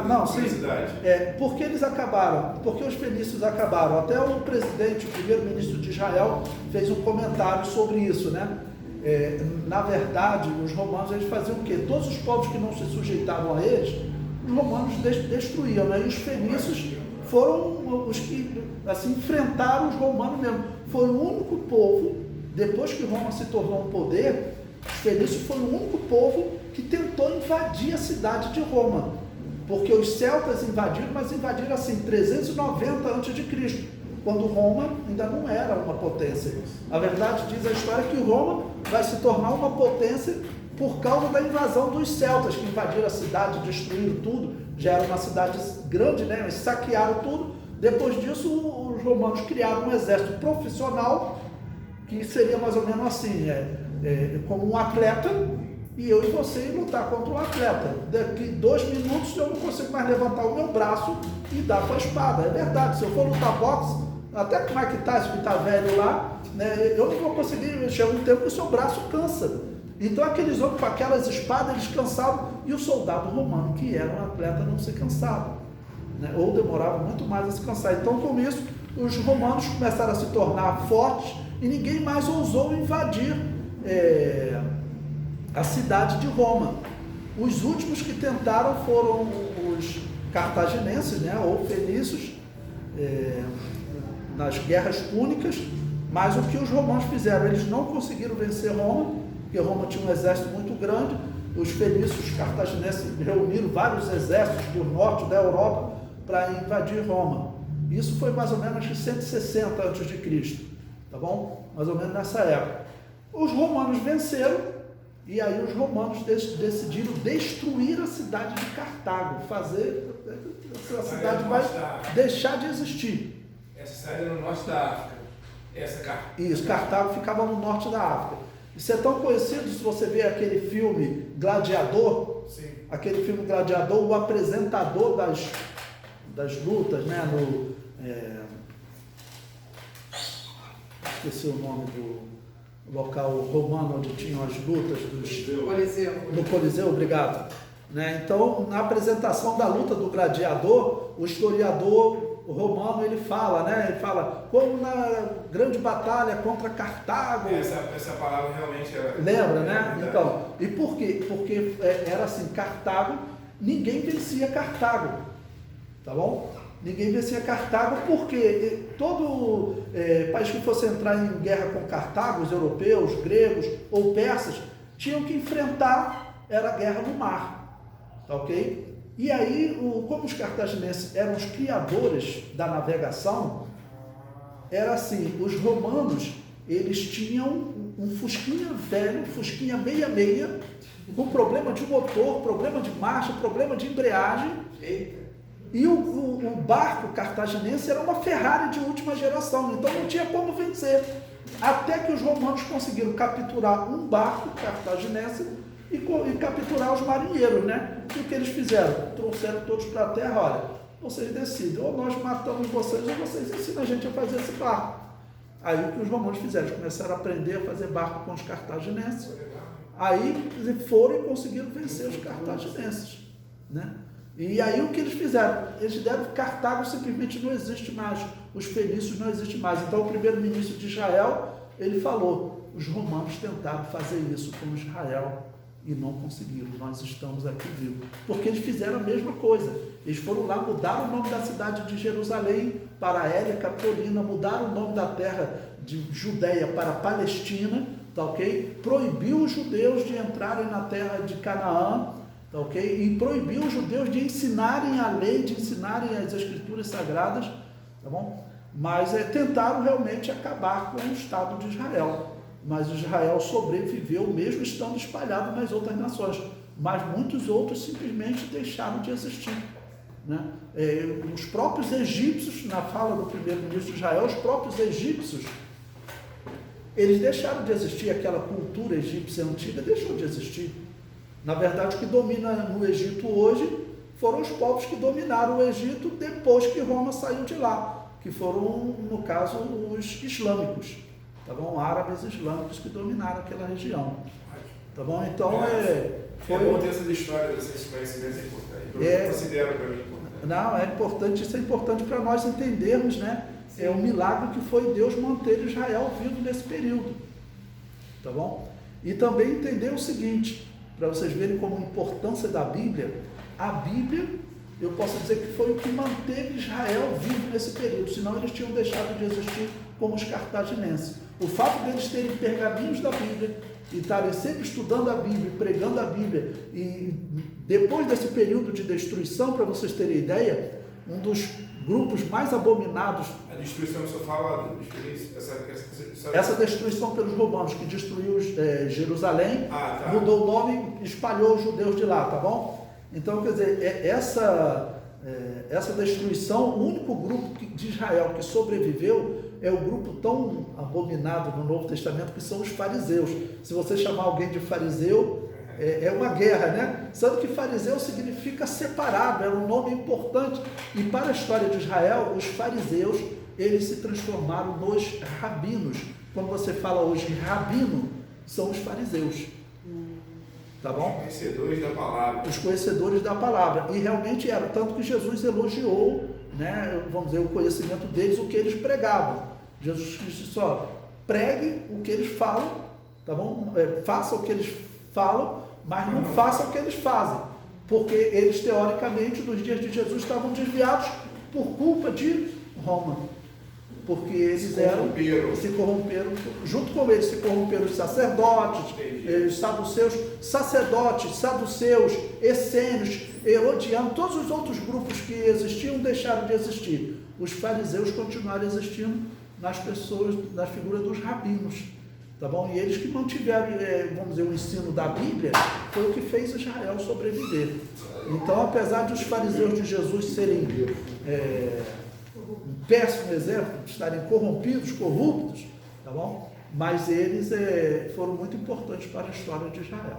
Não, sim. Por que eles acabaram? Porque os fenícios acabaram. Até o presidente, o primeiro-ministro de Israel, fez um comentário sobre isso, né? Na verdade, os romanos eles faziam o quê? Todos os povos que não se sujeitavam a eles, os romanos destruíam, né? E os fenícios foram os que assim, enfrentaram os romanos mesmo. Foi o único povo, depois que Roma se tornou um poder, os fenícios foram o único povo que tentou invadir a cidade de Roma. Porque os celtas invadiram, mas invadiram assim, 390 a.C., quando Roma ainda não era uma potência. A verdade diz a história que Roma vai se tornar uma potência por causa da invasão dos celtas, que invadiram a cidade, destruíram tudo. Já era uma cidade grande, né? Eles saquearam tudo. Depois disso, os romanos criaram um exército profissional, que seria mais ou menos assim, como um atleta, e eu e você lutar contra um atleta. Daqui 2 minutos eu não consigo mais levantar o meu braço e dar com a espada. É verdade, se eu for lutar boxe, até como é que tá, se tá velho lá, né, eu não vou conseguir, chega um tempo que o seu braço cansa. Então aqueles homens com aquelas espadas, eles cansavam, e o soldado romano, que era um atleta, não se cansava, né, ou demorava muito mais a se cansar. Então com isso, os romanos começaram a se tornar fortes, e ninguém mais ousou invadir a cidade de Roma. Os últimos que tentaram foram os cartaginenses, né, ou fenícios, nas guerras púnicas, mas o que os romanos fizeram? Eles não conseguiram vencer Roma, porque Roma tinha um exército muito grande. Os fenícios, os cartaginenses reuniram vários exércitos do norte da Europa para invadir Roma. Isso foi mais ou menos 160 a.C., tá bom? Mais ou menos nessa época. Os romanos venceram, e aí os romanos decidiram destruir a cidade de Cartago, fazer a cidade vai deixar de existir. Essa cidade é no norte da África. Isso, Cartago ficava no norte da África. Isso é tão conhecido, se você vê aquele filme Gladiador, sim, aquele filme Gladiador, o apresentador das lutas, né, esqueci o nome do local romano onde tinham as lutas do Coliseu, obrigado. Né? Então, na apresentação da luta do gladiador, o historiador romano ele fala, né? Ele fala como na grande batalha contra Cartago. Essa palavra realmente era. Lembra, né? Então, e por quê? Porque era assim, Cartago, ninguém vencia Cartago, tá bom? Ninguém vencia Cartago porque todo país que fosse entrar em guerra com Cartago, os europeus, gregos ou persas, tinham que enfrentar, era a guerra no mar, tá ok? E aí, como os cartaginenses eram os criadores da navegação, era assim, os romanos, eles tinham um fusquinha velho, fusquinha 66, com problema de motor, problema de marcha, problema de embreagem. E o barco cartaginense era uma Ferrari de última geração, então não tinha como vencer. Até que os romanos conseguiram capturar um barco cartaginense e capturar os marinheiros, né? E o que eles fizeram? Trouxeram todos para a terra, olha, vocês decidem, ou nós matamos vocês, ou vocês ensinam a gente a fazer esse barco. Aí o que os romanos fizeram? Eles começaram a aprender a fazer barco com os cartaginenses. Aí foram e conseguiram vencer os cartaginenses, né? E aí o que eles fizeram? Eles deram Cartago simplesmente não existe mais, os fenícios não existem mais. Então o primeiro-ministro de Israel, ele falou, os romanos tentaram fazer isso com Israel e não conseguiram, nós estamos aqui vivos. Porque eles fizeram a mesma coisa, eles foram lá, mudaram o nome da cidade de Jerusalém para Hélia Capitolina, mudaram o nome da terra de Judeia para Palestina, tá ok? Proibiu os judeus de entrarem na terra de Canaã, tá ok? E proibiu os judeus de ensinarem a lei, de ensinarem as escrituras sagradas, tá bom? Mas tentaram realmente acabar com o Estado de Israel. Mas Israel sobreviveu mesmo estando espalhado nas outras nações. Mas muitos outros simplesmente deixaram de existir, né? Os próprios egípcios, na fala do primeiro-ministro de Israel, os próprios egípcios, eles deixaram de existir, aquela cultura egípcia antiga deixou de existir. Na verdade, o que domina no Egito hoje foram os povos que dominaram o Egito depois que Roma saiu de lá, que foram, no caso, os islâmicos, tá bom? Árabes islâmicos que dominaram aquela região, tá bom? Então, foi bom ter essa história, esses conhecimentos importantes. Eu considero para mim importante. Não, é importante, isso é importante para nós entendermos, né? É o milagre que foi Deus manter Israel vivo nesse período. Tá bom? E também entender o seguinte, para vocês verem como a importância da Bíblia, a Bíblia, eu posso dizer que foi o que manteve Israel vivo nesse período, senão eles tinham deixado de existir como os cartaginenses. O fato deles terem pergaminhos da Bíblia e estarem sempre estudando a Bíblia, pregando a Bíblia, e depois desse período de destruição, para vocês terem ideia, um dos grupos mais abominados... A destruição, o senhor fala essa destruição pelos romanos, que destruiu Jerusalém, tá. Mudou o nome e espalhou os judeus de lá, tá bom? Então, quer dizer, essa destruição, o único grupo de Israel que sobreviveu é o grupo tão abominado no Novo Testamento, que são os fariseus. Se você chamar alguém de fariseu, é uma guerra, né? Sendo que fariseu significa separado, era um nome importante. E para a história de Israel, os fariseus, eles se transformaram nos rabinos. Quando você fala hoje rabino, são os fariseus. Tá bom? Os conhecedores da palavra. Os conhecedores da palavra. E realmente era, tanto que Jesus elogiou, né, vamos dizer, o conhecimento deles, o que eles pregavam. Jesus disse só, pregue o que eles falam, tá bom? Faça o que eles falam, mas não faça o que eles fazem. Porque eles, teoricamente, nos dias de Jesus, estavam desviados por culpa de Roma. Porque eles se corromperam, junto com eles se corromperam os sacerdotes, os saduceus, essênios, herodianos, todos os outros grupos que existiam deixaram de existir. Os fariseus continuaram existindo nas pessoas, na figura dos rabinos, tá bom? E eles que mantiveram, vamos dizer, o ensino da Bíblia, foi o que fez Israel sobreviver. Então, apesar de os fariseus de Jesus serem um péssimo exemplo, de estarem corrompidos, corruptos, tá bom? Mas eles foram muito importantes para a história de Israel.